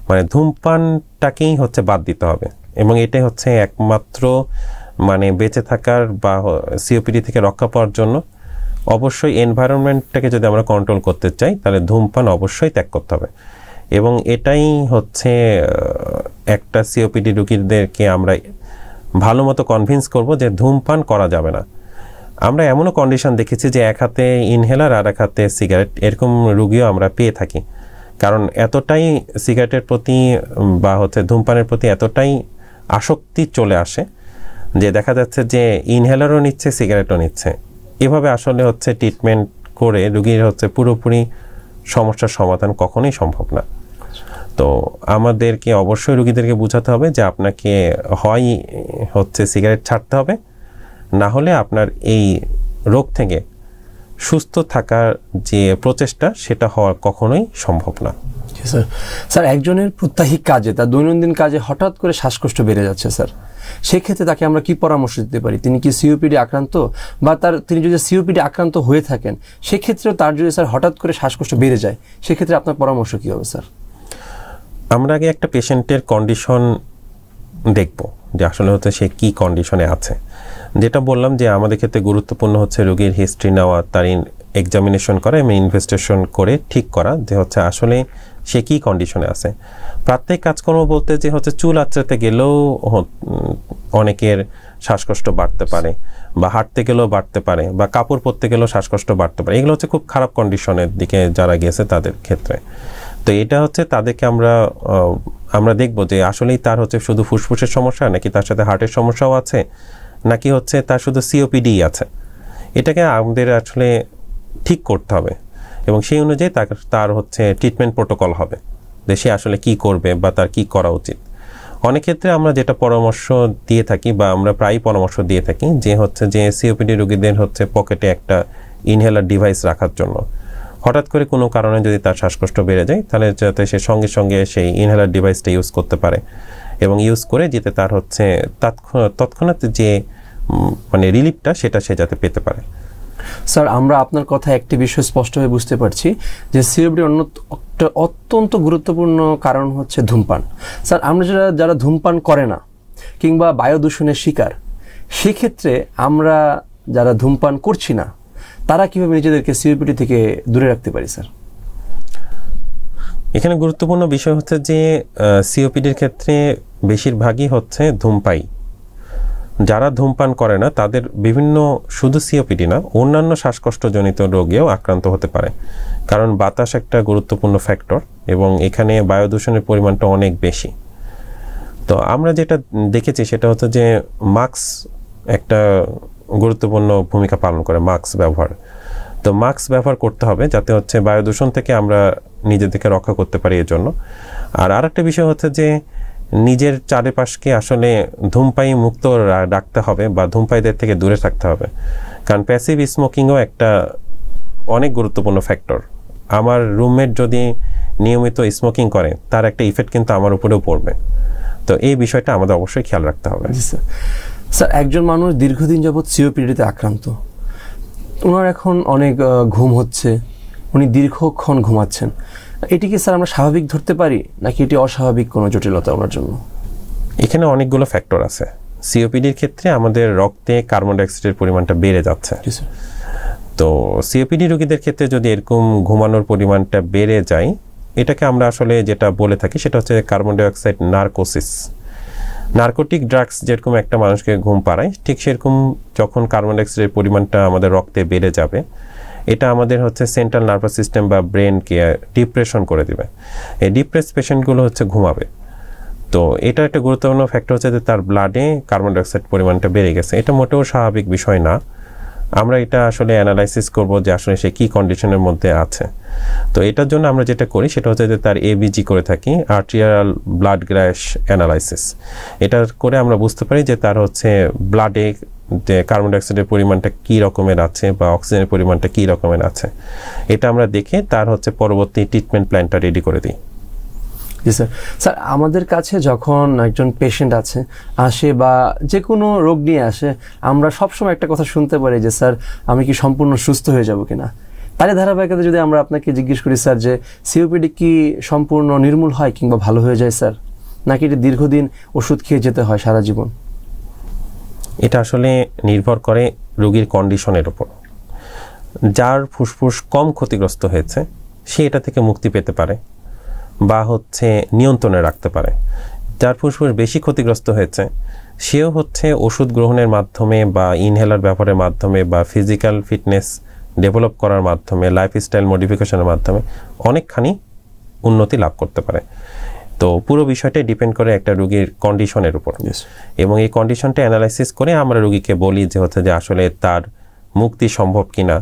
মানে ধূমপানটাকেই হচ্ছে বাদ দিতে হবে এবং এটাই হচ্ছে একমাত্র মানে বেঁচে থাকার বা সিওপিডি থেকে রক্ষা পাওয়ার জন্য অবশ্যই এনভায়রনমেন্টটাকে যদি আমরা কন্ট্রোল করতে চাই তাহলে ধূমপান অবশ্যই ত্যাগ করতে হবে। এবং এটাই হচ্ছে একটা সিওপিডি রোগীদেরকে আমরা ভালো মতো কনভিন্স করব যে ধূমপান করা যাবে না। আমরা এমনও কন্ডিশন দেখেছি যে এক হাতে ইনহেলার আর এক হাতে সিগারেট, এরকম রোগীও আমরা পেয়ে থাকি। কারণ এতটাই সিগারেটের প্রতি বা হচ্ছে ধূমপানের প্রতি এতটাই আসক্তি চলে আসে যে দেখা যাচ্ছে যে ইনহেলারও নিচ্ছে সিগারেটও নিচ্ছে। এভাবে আসলে হচ্ছে ট্রিটমেন্ট করে রোগীর হচ্ছে পুরোপুরি সমস্যার সমাধান কখনোই সম্ভব না। তো আমাদেরকে অবশ্যই রোগীদেরকে বোঝাতে হবে যে আপনাকে হয় হচ্ছে সিগারেট ছাড়তে হবে, না হলে আপনার এই রোগ থেকে সুস্থ থাকার যে প্রচেষ্টা সেটা হওয়া কখনোই সম্ভব না। স্যার স্যার একজনের প্রত্যাহিক কাজে তার দৈনন্দিন কাজে হঠাৎ করে শ্বাসকষ্ট বেড়ে যাচ্ছে স্যার, সেক্ষেত্রে তাকে আমরা কি পরামর্শ দিতে পারি? তিনি কি সিওপিডি আক্রান্ত বা তিনি যদি সিওপিডি আক্রান্ত হয়ে থাকেন সেক্ষেত্রেও তার যদি স্যার হঠাৎ করে শ্বাসকষ্ট বেড়ে যায় সেক্ষেত্রে আপনার পরামর্শ কী হবে স্যার? আমরা আগে একটা পেশেন্টের কন্ডিশন দেখব যে আসলে হচ্ছে সে কি কন্ডিশনে আছে। যেটা বললাম যে আমাদের ক্ষেত্রে গুরুত্বপূর্ণ হচ্ছে রোগীর হিস্ট্রি নেওয়া, তার এক্সামিনেশন করা এবং ইনভেস্টিগেশন করে ঠিক করা যে হচ্ছে আসলে সে কি কন্ডিশনে আছে। প্রাত্যহিক কাজকর্ম বলতে যে হচ্ছে চুল আঁচড়াতে গেলেও অনেকের শ্বাসকষ্ট বাড়তে পারে বা হাঁটতে গেলেও বাড়তে পারে বা কাপড় পরতে গেলেও শ্বাসকষ্ট বাড়তে পারে। এগুলো হচ্ছে খুব খারাপ কন্ডিশনের দিকে যারা গেছে তাদের ক্ষেত্রে। তো এটা হচ্ছে তাদেরকে আমরা দেখব যে আসলেই তার হচ্ছে শুধু ফুসফুসের সমস্যা নাকি তার সাথে হার্টের সমস্যাও আছে নাকি হচ্ছে তার শুধু সিওপিডি আছে। এটাকে আমাদের আসলে ঠিক করতে হবে এবং সেই অনুযায়ী তার হচ্ছে ট্রিটমেন্ট প্রোটোকল হবে যে সে আসলে কি করবে বা তার কি করা উচিত। অনেক ক্ষেত্রে আমরা যেটা পরামর্শ দিয়ে থাকি বা আমরা প্রায় পরামর্শ দিয়ে থাকি যে হচ্ছে যে সিওপিডি রোগীদের হচ্ছে পকেটে একটা ইনহেলার ডিভাইস রাখার জন্য। হঠাৎ করে কোনো কারণে যদি তার শ্বাসকষ্ট বেড়ে যায় তাহলে যাতে সে সঙ্গে সঙ্গে সেই ইনহেলার ডিভাইসটা ইউজ করতে পারে এবং ইউজ করে যেতে তার হচ্ছে তৎক্ষণাৎ যে মানে রিলিফটা সেটা সে যাতে পেতে পারে। স্যার, আমরা আপনার কথা একটি বিষয় স্পষ্টভাবে বুঝতে পারছি যে সিওপিডির অত্যন্ত গুরুত্বপূর্ণ কারণ হচ্ছে ধূমপান। স্যার, আমরা যারা ধূমপান করে না কিংবা বায়ু দূষণের শিকার, সেক্ষেত্রে আমরা যারা ধূমপান করছি না তারা কিভাবে নিজেদেরকে সিওপিডি থেকে দূরে রাখতে পারি স্যার? এখানে গুরুত্বপূর্ণ বিষয় হচ্ছে যে সিওপিডির ক্ষেত্রে বেশিরভাগই হচ্ছে ধূমপায়ী। যারা ধূমপান করে না তাদের বিভিন্ন শুধু সিওপিডি না অন্যান্য শ্বাসকষ্টজনিত রোগেও আক্রান্ত হতে পারে, কারণ বাতাস একটা গুরুত্বপূর্ণ ফ্যাক্টর এবং এখানে বায়ু দূষণের পরিমাণটা অনেক বেশি। তো আমরা যেটা দেখেছি সেটা হচ্ছে যে মাস্ক একটা গুরুত্বপূর্ণ ভূমিকা পালন করে, মাস্ক ব্যবহার। তো মাস্ক ব্যবহার করতে হবে যাতে হচ্ছে বায়ু দূষণ থেকে আমরা নিজেদেরকে রক্ষা করতে পারি এর জন্য। আর আরেকটা বিষয় হচ্ছে যে নিজের চারিপাশকে আসলে ধূমপায়ী মুক্ত রাখতে হবে বা ধূমপায়ীদের থেকে দূরে থাকতে হবে, কারণ প্যাসিভ স্মোকিংও একটা অনেক গুরুত্বপূর্ণ ফ্যাক্টর। আমার রুমমেট যদি নিয়মিত স্মোকিং করে তার একটা ইফেক্ট কিন্তু আমার উপরেও পড়বে। তো এই বিষয়টা আমাদের অবশ্যই খেয়াল রাখতে হবে। স্যার, একজন মানুষ দীর্ঘদিন যাবৎ সিওপিডিতে আক্রান্ত, ওনার এখন অনেক ঘুম হচ্ছে, উনি দীর্ঘক্ষণ ঘুমাচ্ছেন, এটি কি স্যার আমরা স্বাভাবিক ধরতে পারি নাকি এটি অস্বাভাবিক কোনো জটিলতা ওনার জন্য? এখানে অনেকগুলো ফ্যাক্টর আছে। সিওপিডির ক্ষেত্রে আমাদের রক্তে কার্বন ডাইঅক্সাইডের পরিমাণটা বেড়ে যাচ্ছে। তো সিওপিডি রোগীদের ক্ষেত্রে যদি এরকম ঘুমানোর পরিমাণটা বেড়ে যায়, এটাকে আমরা আসলে যেটা বলে থাকি সেটা হচ্ছে কার্বন ডাইঅক্সাইড নার্কোসিস। নার্কোটিক ড্রাগস যেরকম একটা মানুষকে ঘুম পাড়ায়, ঠিক সেরকম যখন কার্বন ডাইঅক্সাইডের পরিমাণটা আমাদের রক্তে বেড়ে যাবে, এটা আমাদের হচ্ছে সেন্ট্রাল নার্ভাস সিস্টেম বা ব্রেনকে ডিপ্রেশন করে দিবে। এই ডিপ্রেস পেশেন্টগুলো হচ্ছে ঘুমাবে। তো এটা একটা গুরুত্বপূর্ণ ফ্যাক্টর হচ্ছে যে তার ব্লাডে কার্বন ডাইঅক্সাইড পরিমাণটা বেড়ে গেছে। এটা মোটেও স্বাভাবিক বিষয় না। আমরা এটা আসলে অ্যানালাইসিস করব যে আসলে সে কী কন্ডিশনের মধ্যে আছে। তো এটার জন্য আমরা যেটা করি সেটা হচ্ছে যে তার এবিজি করে থাকি, আর্টেরিয়াল ব্লাড গ্যাস অ্যানালাইসিস। এটা করে আমরা বুঝতে পারি যে তার হচ্ছে ব্লাডে যে কার্বন ডাইঅক্সাইডের পরিমাণটা কী রকমের আছে বা অক্সিজেনের পরিমাণটা কী রকমের আছে, এটা আমরা দেখে তার হচ্ছে পরবর্তী ট্রিটমেন্ট প্ল্যানটা রেডি করে দিই। জি স্যার। স্যার, আমাদের কাছে যখন একজন পেশেন্ট আসে বা যে কোনো রোগ নিয়ে আসে, আমরা সবসময় একটা কথা শুনতে পারি যে স্যার আমি কি সম্পূর্ণ সুস্থ হয়ে যাব কিনা। তারই ধারাবাহিকতা যদি আমরা আপনাকে জিজ্ঞেস করি স্যার যে সিওপিডি কি সম্পূর্ণ নির্মূল হয় কিংবা ভালো হয়ে যায় স্যার, নাকি এটি দীর্ঘদিন ওষুধ খেয়ে যেতে হয় সারা জীবন? এটা আসলে নির্ভর করে রোগীর কন্ডিশনের উপর। যার ফুসফুস কম ক্ষতিগ্রস্ত হয়েছে সে এটা থেকে মুক্তি পেতে পারে বা হচ্ছে নিয়ন্ত্রণে রাখতে পারে। যার ফুসফুস বেশি ক্ষতিগ্রস্ত হয়েছে সেও হচ্ছে ওষুধ গ্রহণের মাধ্যমে বা ইনহেলার ব্যবহারের মাধ্যমে বা ফিজিক্যাল ফিটনেস ডেভেলপ করার মাধ্যমে, লাইফস্টাইল মডিফিকেশনের মাধ্যমে অনেকখানি উন্নতি লাভ করতে পারে। তো পুরো বিষয়টাই ডিপেন্ড করে একটা রোগীর কন্ডিশনের উপর, এবং এই কন্ডিশনটা অ্যানালাইসিস করে আমরা রোগীকে বলি যে হচ্ছে যে আসলে তার মুক্তি সম্ভব কিনা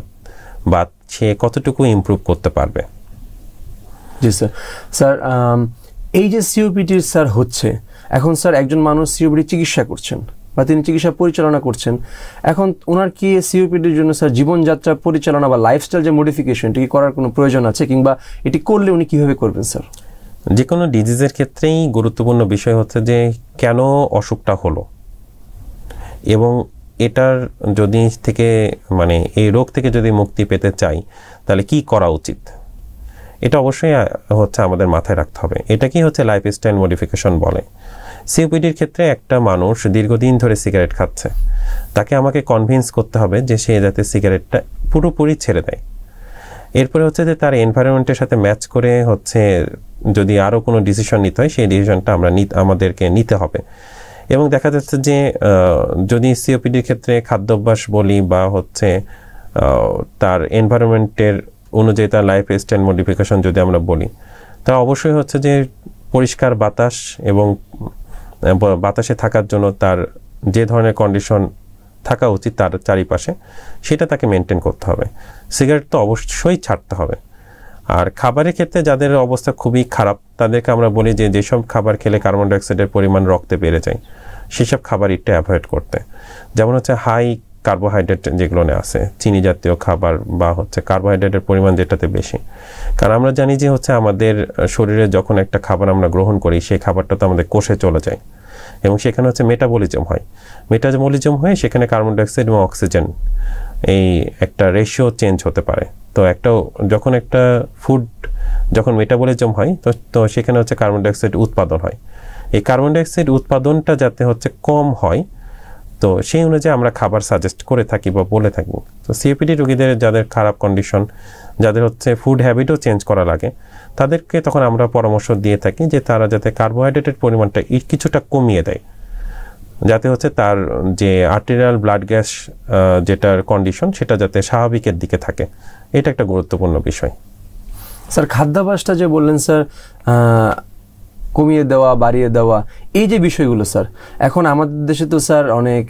বা সে কতটুকু ইমপ্রুভ করতে পারবে। জি স্যার। স্যার, এই যে সিওপিডি স্যার হচ্ছে, এখন স্যার একজন মানুষ সিওপিডি চিকিৎসা করছেন বা তিনি চিকিৎসা পরিচালনা করছেন, এখন ওনার কি সিওপিডির জন্য স্যার জীবনযাত্রা পরিচালনা বা লাইফস্টাইল যে মডিফিকেশন এটি করার কোনো প্রয়োজন আছে, কিংবা এটি করলে উনি কিভাবে করবেন স্যার? যে কোনো ডিজিজের ক্ষেত্রেই গুরুত্বপূর্ণ বিষয় হচ্ছে যে কেন অসুখটা হলো এবং এটার যদি থেকে মানে এই রোগ থেকে যদি মুক্তি পেতে চাই তাহলে কি করা উচিত, এটা অবশ্যই হচ্ছে আমাদের মাথায় রাখতে হবে। এটাকেই হচ্ছে লাইফস্টাইল মডিফিকেশন বলে। সিওপিডির ক্ষেত্রে একটা মানুষ দীর্ঘদিন ধরে সিগারেট খাচ্ছে, তাকে আমাকে কনভিন্স করতে হবে যে সে যাতে সিগারেটটা পুরোপুরি ছেড়ে দেয়। এরপরে হচ্ছে যে তার এনভায়রনমেন্টের সাথে ম্যাচ করে হচ্ছে যদি আরও কোনো ডিসিশন নিতে হয় সেই ডিসিশনটা আমাদেরকে নিতে হবে। এবং দেখা যাচ্ছে যে যদি সিওপিডির ক্ষেত্রে খাদ্যাভ্যাস বলি বা হচ্ছে তার এনভায়রনমেন্টের অনুযায়ী তার লাইফ স্টাইল মডিফিকেশন যদি আমরা বলি, তা অবশ্যই হচ্ছে যে পরিষ্কার বাতাস এবং বাতাসে থাকার জন্য তার যে ধরনের কন্ডিশন থাকা উচিত তার চারিপাশে সেটা তাকে মেনটেন করতে হবে। সিগারেট তো অবশ্যই ছাড়তে হবে। আর খাবারের ক্ষেত্রে যাদের অবস্থা খুবই খারাপ তাদেরকে আমরা বলি যে যেসব খাবার খেলে কার্বন ডাইঅক্সাইডের পরিমাণ রক্তে বেড়ে যায় সেসব খাবার একটু অ্যাভয়েড করতে, যেমন হচ্ছে হাই কার্বোহাইড্রেট যেগুলো আছে, চিনি জাতীয় খাবার বা হচ্ছে কার্বোহাইড্রেটের পরিমাণ যেটাতে বেশি। কারণ আমরা জানি যে হচ্ছে আমাদের শরীরে যখন একটা খাবার আমরা গ্রহণ করি সেই খাবারটা তো আমাদের কোষে চলে যায় এবং সেখানে হচ্ছে মেটাবলিজম হয়। মেটাবলিজম হয়ে সেখানে কার্বন ডাইঅক্সাইড এবং অক্সিজেন এই একটা রেশিও চেঞ্জ হতে পারে। তো যখন একটা ফুড যখন মেটাবলিজম হয় তো সেখানে হচ্ছে কার্বন ডাইঅক্সাইড উৎপাদন হয়। এই কার্বন ডাইঅক্সাইড উৎপাদনটা যাতে হচ্ছে কম হয় তো সেই অনুযায়ী আমরা খাবার সাজেস্ট করে থাকি বা বলে থাকি। তো সিওপিডি রোগীদের যাদের খারাপ কন্ডিশন, যাদের হচ্ছে ফুড হ্যাবিটও চেঞ্জ করা লাগে, তাদেরকে তখন আমরা পরামর্শ দিয়ে থাকি যে তারা যাতে কার্বোহাইড্রেটের পরিমাণটা কিছুটা কমিয়ে দেয়, যাতে হচ্ছে তার যে আর্টেরিয়াল ব্লাড গ্যাস যেটার কন্ডিশন সেটা যাতে স্বাভাবিকের দিকে থাকে। এটা একটা গুরুত্বপূর্ণ বিষয়। স্যার খাদ্যাভ্যাসটা যে বললেন স্যার কমিয়ে দেওয়া বাড়িয়ে দেওয়া, এই যে বিষয়গুলো স্যার, এখন আমাদের দেশে তো স্যার অনেক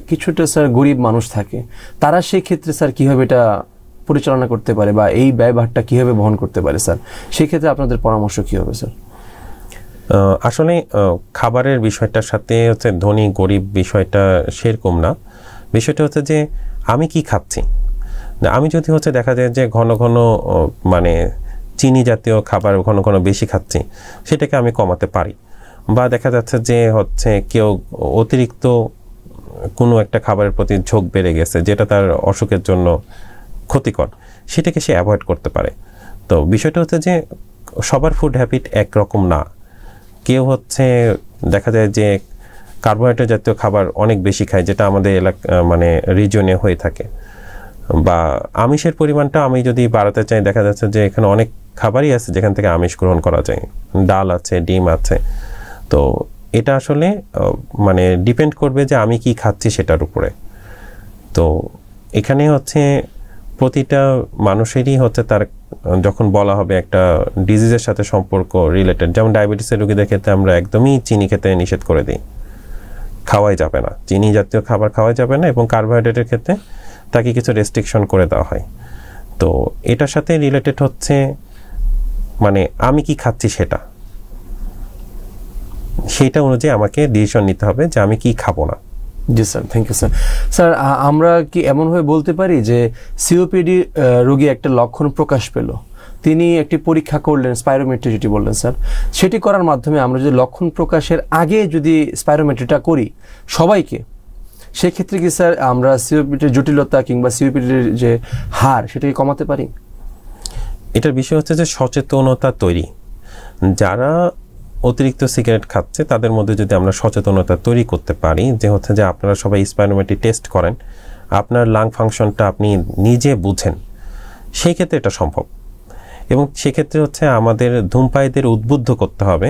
কিছুটা স্যার গরিব মানুষ থাকে, তারা সেই ক্ষেত্রে স্যার কীভাবে এটা পরিচালনা করতে পারে বা এই ব্যয়ভারটা কীভাবে বহন করতে পারে স্যার, সেই ক্ষেত্রে আপনাদের পরামর্শ কী হবে স্যার? আসলে খাবারের বিষয়টার সাথে হচ্ছে ধনী গরিব বিষয়টা সেরকম না। বিষয়টা হচ্ছে যে আমি কি খাচ্ছি। আমি যদি হচ্ছে দেখা যায় যে ঘন ঘন মানে চিনি জাতীয় খাবার ঘন ঘন বেশি খাচ্ছি, সেটাকে আমি কমাতে পারি। বা দেখা যাচ্ছে যে হচ্ছে কেউ অতিরিক্ত কোনো একটা খাবারের প্রতি ঝোঁক বেড়ে গেছে যেটা তার অসুখের জন্য ক্ষতিকর, সেটাকে সে অ্যাভয়েড করতে পারে। তো বিষয়টা হচ্ছে যে সবার ফুড হ্যাবিট একরকম না। কেউ হচ্ছে দেখা যায় যে কার্বোহাইড্রেট জাতীয় খাবার অনেক বেশি খায়, যেটা আমাদের মানে রিজনে হয়ে থাকে। বা আমিষের পরিমাণটা আমি যদি বাড়াতে চাই, দেখা যাচ্ছে যে এখানে অনেক খাবারই আছে যেখান থেকে আমিষ গ্রহণ করা যায়, ডাল আছে, ডিম আছে। তো এটা আসলে মানে ডিপেন্ড করবে যে আমি কি খাচ্ছি সেটার উপরে। তো এখানে হচ্ছে প্রতিটা মানুষেরই হচ্ছে তার যখন বলা হবে একটা ডিজিজের সাথে সম্পর্ক রিলেটেড, যেমন ডায়াবেটিসের রোগীদের ক্ষেত্রে আমরা একদমই চিনি খেতে নিষেধ করে দিই, খাওয়াই যাবে না, চিনি জাতীয় খাবার খাওয়াই যাবে না, এবং কার্বোহাইড্রেটের ক্ষেত্রে তাকে কিছু রেস্ট্রিকশন করে দেওয়া হয়। তো এটার সাথে রিলেটেড হচ্ছে মানে আমি কি খাচ্ছি সেটা অনুযায়ী আমাকে ডিসিশন নিতে হবে যে আমি কি খাবো না। জি sir, thank you sir. Sir আমরা কি এমনভাবে বলতে পারি যে সিওপিডি রোগী একটা লক্ষণ প্রকাশ পেল, তিনি একটি পরীক্ষা করলেন, স্পাইরোমেট্রি যেটি বললেন স্যার, সেটি করার মাধ্যমে আমরা যদি লক্ষণ প্রকাশের আগে যদি স্পাইরোমেট্রিটা করি সবাইকে, সেক্ষেত্রে কি স্যার আমরা সিওপিডির জটিলতা কিংবা সিওপিডির যে হার সেটাকে কমাতে পারি? এটার বিষয় হচ্ছে যে সচেতনতা তৈরি। যারা অতিরিক্ত সিগারেট খাচ্ছে তাদের মধ্যে যদি আমরা সচেতনতা তৈরি করতে পারি যে হচ্ছে যে আপনারা সবাই স্পাইরোমেট্রি টেস্ট করেন, আপনার লাং ফাংশনটা আপনি নিজে বুঝেন, সেই ক্ষেত্রে এটা সম্ভব। এবং সেক্ষেত্রে হচ্ছে আমাদের ধূমপায়ীদের উদ্বুদ্ধ করতে হবে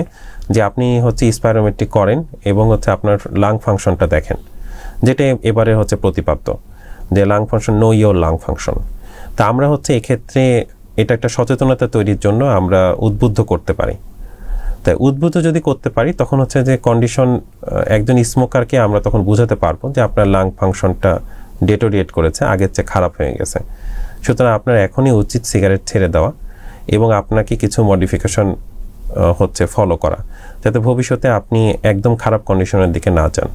যে আপনি হচ্ছে স্পাইরোমেট্রি করেন এবং হচ্ছে আপনার লাং ফাংশনটা দেখেন, যেটা এবারে হচ্ছে প্রতিপাদ্য যে lung function, know your lung function. তা আমরা হচ্ছে এক্ষেত্রে এটা একটা সচেতনতা তৈরির জন্য আমরা উদ্বুদ্ধ করতে পারি। তাই উদ্বুদ্ধ যদি করতে পারি তখন হচ্ছে যে কন্ডিশন একজন স্মোকারকে আমরা তখন বুঝাতে পারবো যে আপনার লাং ফাংশনটা ডেটোরিয়েট করেছে, আগের চেয়ে খারাপ হয়ে গেছে, সুতরাং আপনার এখনই উচিত সিগারেট ছেড়ে দেওয়া এবং আপনাকে কিছু মডিফিকেশন হচ্ছে ফলো করা, যাতে ভবিষ্যতে আপনি একদম খারাপ কন্ডিশনের দিকে না যান।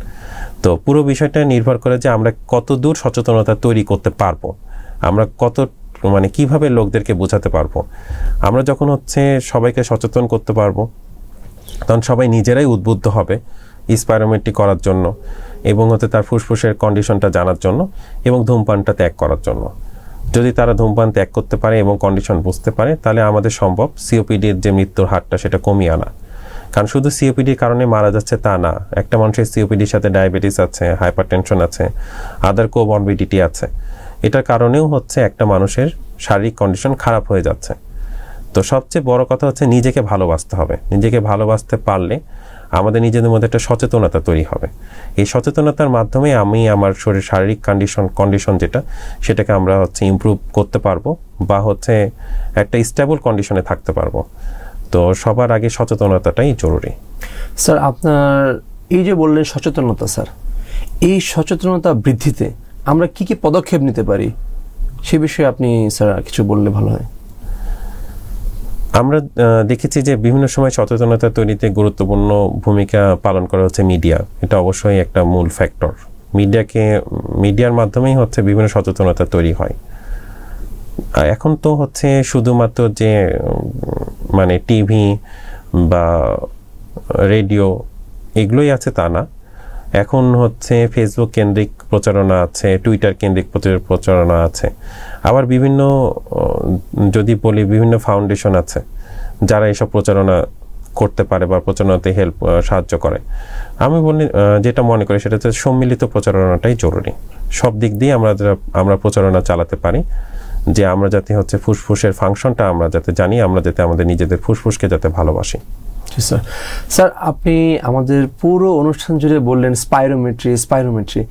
তো পুরো বিষয়টা নির্ভর করে যে আমরা কত দূর সচেতনতা তৈরি করতে পারবো, আমরা কত মানে কিভাবে লোকদেরকে বোঝাতে পারবো। আমরা যখন হচ্ছে সবাইকে সচেতন করতে পারবো তখন সবাই নিজেরাই উদ্বুদ্ধ হবে স্পাইরোমেট্রি করার জন্য এবং হচ্ছে তার ফুসফুসের কন্ডিশনটা জানার জন্য এবং ধূমপানটা ত্যাগ করার জন্য। যদি তারা ধূমপান ত্যাগ করতে পারে এবং কন্ডিশন বুঝতে পারে তাহলে আমাদের সম্ভব সিওপিডির যে মৃত্যুর হারটা সেটা কমিয়ে আনা। কারণ শুধু সিওপিডির কারণে মারা যাচ্ছে তা না, একটা মানুষের সিওপিডির সাথে ডায়াবেটিস আছে, হাইপারটেনশন আছে, আদার কোমরবিডিটি আছে, এটার কারণেও হচ্ছে একটা মানুষের শারীরিক কন্ডিশন খারাপ হয়ে যাচ্ছে। তো সবচেয়ে বড় কথা হচ্ছে নিজেকে ভালোবাসতে হবে। নিজেকে ভালোবাসতে পারলে আমাদের নিজেদের মধ্যে একটা সচেতনতা তৈরি হবে। এই সচেতনতার মাধ্যমে আমি আমার শরীর শারীরিক কন্ডিশন যেটা সেটাকে আমরা হচ্ছে ইমপ্রুভ করতে পারবো বা হচ্ছে একটা স্টেবল কন্ডিশনে থাকতে পারবো। তো সবার আগে সচেতনতাটাই জরুরি। স্যার আপনার এই যে বললেন সচেতনতা, স্যার এই সচেতনতা বৃদ্ধিতে আমরা কি পদক্ষেপ নিতে পারি সে বিষয়ে আপনি স্যার কিছু বললে ভালো হয়। আমরা দেখেছি যে বিভিন্ন সময় সচেতনতা তৈরিতে গুরুত্বপূর্ণ ভূমিকা পালন করা হচ্ছে মিডিয়া। এটা অবশ্যই একটা মূল ফ্যাক্টর। মিডিয়ার মাধ্যমেই হচ্ছে বিভিন্ন সচেতনতা তৈরি হয়। এখন তো হচ্ছে শুধুমাত্র যে মানে টিভি বা রেডিও এগুলোই আছে তা না, এখন হচ্ছে ফেসবুক কেন্দ্রিক প্রচারণা আছে, টুইটার কেন্দ্রিক প্রচারণা আছে, আবার বিভিন্ন যদি বলি বিভিন্ন ফাউন্ডেশন আছে যারা এসব প্রচারণা করতে পারে বা প্রচারণাতে সাহায্য করে। আমি যেটা মনে করি সেটা হচ্ছে সম্মিলিত প্রচারণাটাই জরুরি। সব দিক দিয়ে আমরা প্রচারণা চালাতে পারি, যে আমরা যাতে হচ্ছে ফুসফুসের ফাংশনটা আমরা যাতে জানি, আমরা যাতে আমাদের নিজেদের ফুসফুসকে যাতে ভালোবাসি। স্যার স্যার আপনি আমাদের পুরো অনুষ্ঠান জুড়ে বললেন স্পাইরোমেট্রি।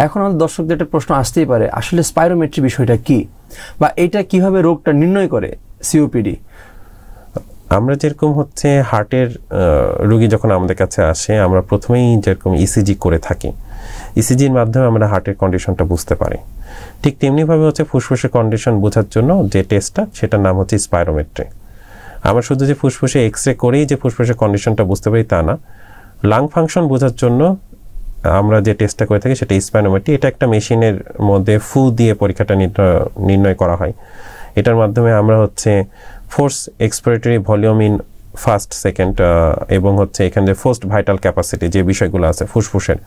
এখন আমাদের দর্শকদের একটা প্রশ্ন আসতেই পারে, আসলে স্পাইরোমেট্রি বিষয়টা কি, বা এটা কিভাবে রোগটা নির্ণয় করে সিওপিডি? আমরা যেরকম হচ্ছে হার্টের রোগী যখন আমাদের কাছে আসে, আমরা প্রথমেই যেরকম ইসিজি করে থাকি, ইসিজির মাধ্যমে আমরা হার্টের কন্ডিশনটা বুঝতে পারি। ঠিক তেমনিভাবে হচ্ছে ফুসফুসের কন্ডিশন বোঝার জন্য যে টেস্টটা, সেটার নাম হচ্ছে স্পাইরোমেট্রি। আমরা শুধু যে ফুসফুসে এক্সরে করেই যে ফুসফুসের কন্ডিশনটা বুঝতে পারি তা না, লাং ফাংশন বোঝার জন্য আমরা যে টেস্টটা করে থাকি সেটা স্পাইরোমেট্রি। এটা একটা মেশিনের মধ্যে ফু দিয়ে পরীক্ষাটা নির্ণয় করা হয়। এটার মাধ্যমে আমরা হচ্ছে force expiratory volume in first second এবং হচ্ছে এখানে ফোর্সড ভাইটাল ক্যাপাসিটি যে বিষয়গুলো আছে ফুসফুসের,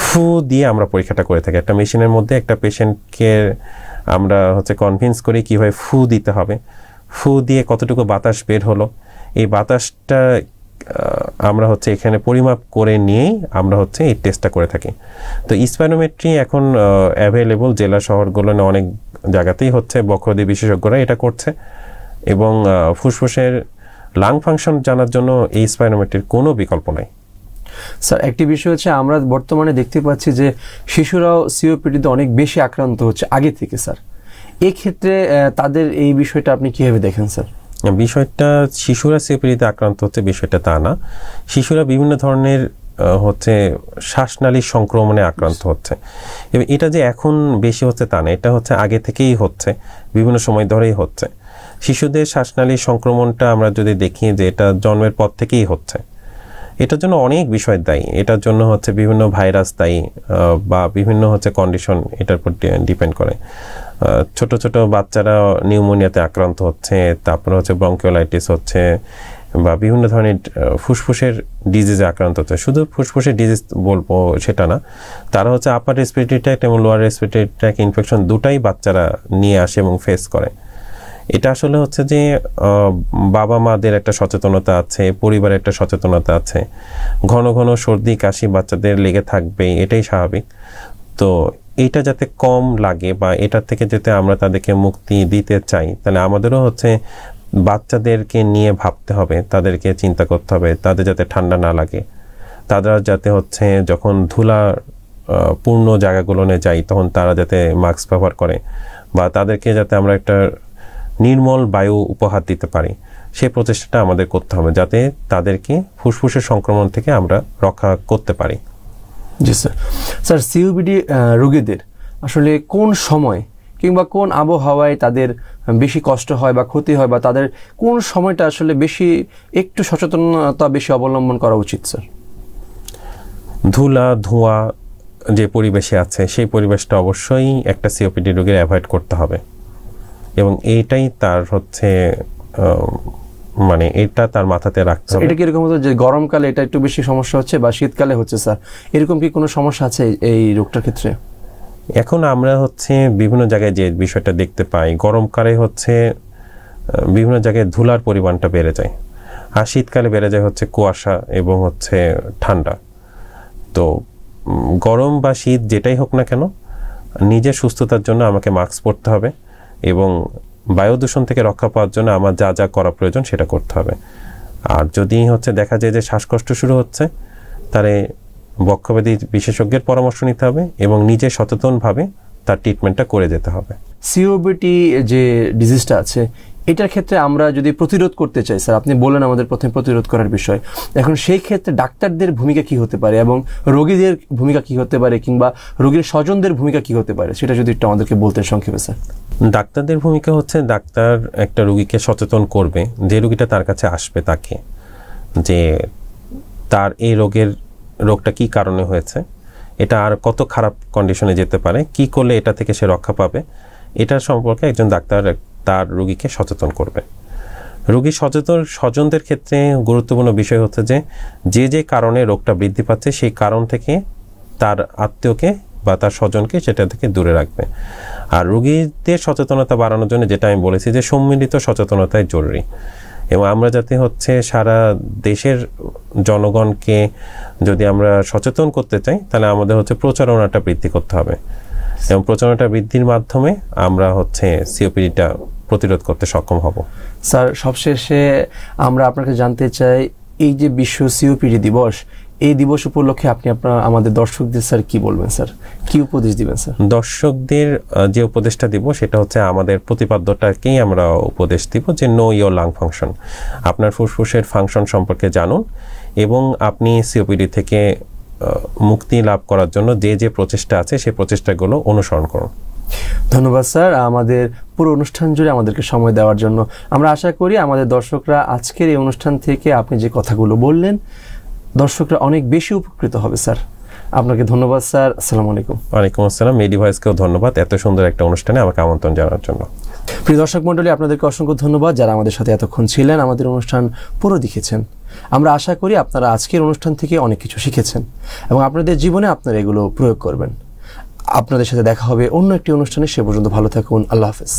ফু দিয়ে আমরা পরীক্ষাটা করে থাকি। একটা মেশিনের মধ্যে একটা পেশেন্টকে আমরা হচ্ছে কনভিন্স করি কীভাবে ফু দিতে হবে, ফু দিয়ে কতটুকু বাতাস বের হলো, এই বাতাসটা আমরা হচ্ছে এখানে পরিমাপ করে নিয়েই আমরা হচ্ছে এই টেস্টটা করে থাকি। তো স্পাইরোমেট্রি এখন অ্যাভেলেবল জেলা শহরগুলো অনেক জায়গাতেই হচ্ছে, বক্ষরোধী বিশেষজ্ঞরা এটা করছে। এবং ফুসফুসের লাং ফাংশন জানার জন্য এই স্পাইরোমেট্রির কোনো বিকল্প নাই। স্যার একটি বিষয় হচ্ছে, আমরা বর্তমানে দেখতে পাচ্ছি যে শিশুরাও সিওপিডিতে অনেক বেশি আক্রান্ত হচ্ছে আগে থেকে। স্যার এই ক্ষেত্রে তাদের এই বিষয়টা আপনি কিভাবে দেখেন স্যার? বিষয়টা শিশুরা সিওপিডিতে আক্রান্ত হচ্ছে বিষয়টা তা না, শিশুরা বিভিন্ন ধরনের হচ্ছে শ্বাসনালীর সংক্রমণে আক্রান্ত হচ্ছে। এবং এটা যে এখন বেশি হচ্ছে তা না, এটা হচ্ছে আগে থেকেই হচ্ছে, বিভিন্ন সময় ধরেই হচ্ছে। শিশুদের শ্বাসনালীর সংক্রমণটা আমরা যদি দেখি যে এটা জন্মের পর থেকেই হচ্ছে। এটার জন্য অনেক বিষয় দায়ী। এটার জন্য হচ্ছে বিভিন্ন ভাইরাস দায়ী বা বিভিন্ন হচ্ছে কন্ডিশন এটার উপর ডিপেন্ড করে। ছোট ছোট বাচ্চারা নিউমোনিয়াতে আক্রান্ত হচ্ছে, তারপরে হচ্ছে ব্রঙ্কিওলাইটিস হচ্ছে, বা বিভিন্ন ধরনের ফুসফুসের ডিজিজে আক্রান্ত হচ্ছে। শুধু ফুসফুসের ডিজিজ বলবো সেটা না, তারা হচ্ছে আপার রেসপিরেটরি ট্র্যাক্ট এবং লোয়ার রেসপিরেটরি ট্র্যাক্ট ইনফেকশন দুটাই বাচ্চারা নিয়ে আসে এবং ফেস করে। এটা আসলে হচ্ছে যে বাবা মাদের একটা সচেতনতা আছে, পরিবারের একটা সচেতনতা আছে। ঘন ঘন সর্দি কাশি বাচ্চাদের লেগে থাকবেই, এটাই স্বাভাবিক। তো এইটা যাতে কম লাগে বা এটার থেকে যাতে আমরা তাদেরকে মুক্তি দিতে চাই, তাহলে আমাদেরও হচ্ছে বাচ্চাদেরকে নিয়ে ভাবতে হবে, তাদেরকে চিন্তা করতে হবে তাদের যাতে ঠান্ডা না লাগে, তারা যাতে হচ্ছে যখন ধুলা পূর্ণ জায়গাগুলোনে যাই তখন তারা যাতে মাস্ক ব্যবহার করে, বা তাদেরকে যাতে আমরা একটা নির্মল বায়ু উপহার দিতে পারি, সেই প্রচেষ্টাটা আমাদের করতে হবে যাতে তাদেরকে ফুসফুসের সংক্রমণ থেকে আমরা রক্ষা করতে পারি। জি স্যার। স্যার সিওপিডি রোগীদের আসলে কোন সময় কিংবা কোন আবহাওয়ায় তাদের বেশি কষ্ট হয় বা ক্ষতি হয়, বা তাদের কোন সময়টা আসলে বেশি একটু সচেতনতা বেশি অবলম্বন করা উচিত স্যার? ধুলা ধোঁয়া যে পরিবেশে আছে সেই পরিবেশটা অবশ্যই একটা সিওপিডি রোগীর অ্যাভয়েড করতে হবে, এবং এইটাই তার হচ্ছে মানে এটা তার মাথাতে রাখতে হবে। এটা কি এরকম হতো যে গরমকালে এটা একটু বেশি সমস্যা হচ্ছে বা শীতকালে হচ্ছে স্যার, এরকম কি কোনো সমস্যা আছে এই রোগটার ক্ষেত্রে? এখন আমরা হচ্ছে বিভিন্ন জায়গায় যে বিষয়টা দেখতে পাই, গরমকালে হচ্ছে বিভিন্ন জায়গায় ধুলার পরিমাণটা বেড়ে যায়, আর শীতকালে বেড়ে যায় হচ্ছে কুয়াশা এবং হচ্ছে ঠান্ডা। তো গরম বা শীত যেটাই হোক না কেন, নিজের সুস্থতার জন্য আমাকে মাস্ক পরতে হবে এবং বায়ু দূষণ থেকে রক্ষা পাওয়ার জন্য আমার যা যা করা প্রয়োজন সেটা করতে হবে। আর যদি হচ্ছে দেখা যায় যে শ্বাসকষ্ট শুরু হচ্ছে, তাহলে বক্ষব্যাধি বিশেষজ্ঞের পরামর্শ নিতে হবে এবং নিজে সচেতনভাবে তার ট্রিটমেন্টটা করে যেতে হবে। সিওপিডি যে ডিজিজটা আছে, এটার ক্ষেত্রে আমরা যদি প্রতিরোধ করতে চাই স্যার, আপনি বললেন আমাদের প্রথমে প্রতিরোধ করার বিষয়, এখন সেই ক্ষেত্রে ডাক্তারদের ভূমিকা কি হতে পারে এবং রোগীদের ভূমিকা কি হতে পারে, কিংবা রোগীর স্বজনদের ভূমিকা কি হতে পারে, সেটা যদি একটু আমাদেরকে বলতেন সংক্ষেপে স্যার। ডাক্তারদের ভূমিকা হচ্ছে ডাক্তার একটা রোগীকে সচেতন করবে, যে রোগীটা তার কাছে আসবে তাকে, যে তার এই রোগটা কি কারণে হয়েছে, এটা আর কত খারাপ কন্ডিশনে যেতে পারে, কি করলে এটা থেকে সে রক্ষা পাবে, এটার সম্পর্কে একজন ডাক্তার তার রোগীকে সচেতন করবে। রোগী সচেতন স্বজনদের ক্ষেত্রে গুরুত্বপূর্ণ বিষয় হচ্ছে যে যে কারণে রোগটা বৃদ্ধি পাচ্ছে সেই কারণ থেকে তার আত্মীয়কে বা তার স্বজনকে সেটা থেকে দূরে রাখবে। আর রোগীদের সচেতনতা বাড়ানোর জন্য যেটা আমি বলেছি যে সম্মিলিত সচেতনতাই জরুরি, এবং আমরা যাতে হচ্ছে সারা দেশের জনগণকে যদি আমরা সচেতন করতে চাই তাহলে আমাদের হচ্ছে প্রচারণাটা বৃদ্ধি করতে হবে, এবং প্রচারণাটা বৃদ্ধির মাধ্যমে আমরা হচ্ছে সিওপিডিটা প্রতিরোধ করতে সক্ষম হব। স্যার, সবশেষে আমরা আপনাকে জানতে চাই, এই যে বিশ্ব সিওপিডি দিবস, এই দিবস উপলক্ষে আপনি আমাদের দর্শকদের স্যার কি বলবেন, স্যার কি উপদেশ দিবেন? স্যার, দর্শকদের যে উপদেশটা দিব সেটা হচ্ছে আমাদের প্রতিপাদ্যটাকেই আমরা উপদেশ দিব যে নো ইয়োর লাং ফাংশন, আপনার ফুসফুসের ফাংশন সম্পর্কে জানুন, এবং আপনি সিওপিডি থেকে মুক্তি লাভ করার জন্য যে যে প্রচেষ্টা আছে সেই প্রচেষ্টাগুলো অনুসরণ করুন। ধন্যবাদ স্যার, আমাদের পুরো অনুষ্ঠান জুড়ে আমাদেরকে সময় দেওয়ার জন্য। আমরা আশা করি আমাদের দর্শকরা আজকের এই অনুষ্ঠান থেকে আপনি যে কথাগুলো বললেন, দর্শকরা অনেক বেশি উপকৃত হবে। স্যার, আপনাকে ধন্যবাদ স্যার। আসসালামু আলাইকুম। ওয়ালাইকুম আসসালাম। মেডিভয়েসকেও ধন্যবাদ এত সুন্দর একটা অনুষ্ঠানে আমাকে আমন্ত্রণ জানানোর জন্য। প্রিয় দর্শক মণ্ডলী, আপনাদেরকে অসংখ্য ধন্যবাদ যারা আমাদের সাথে এতক্ষণ ছিলেন, আমাদের অনুষ্ঠান পুরো দেখেছেন। আমরা আশা করি আপনারা আজকের অনুষ্ঠান থেকে অনেক কিছু শিখেছেন এবং আপনাদের জীবনে আপনারা এগুলো প্রয়োগ করবেন। আপনাদের সাথে দেখা হবে অন্য একটি অনুষ্ঠানে। সে পর্যন্ত ভালো থাকুন। আল্লাহ হাফেজ।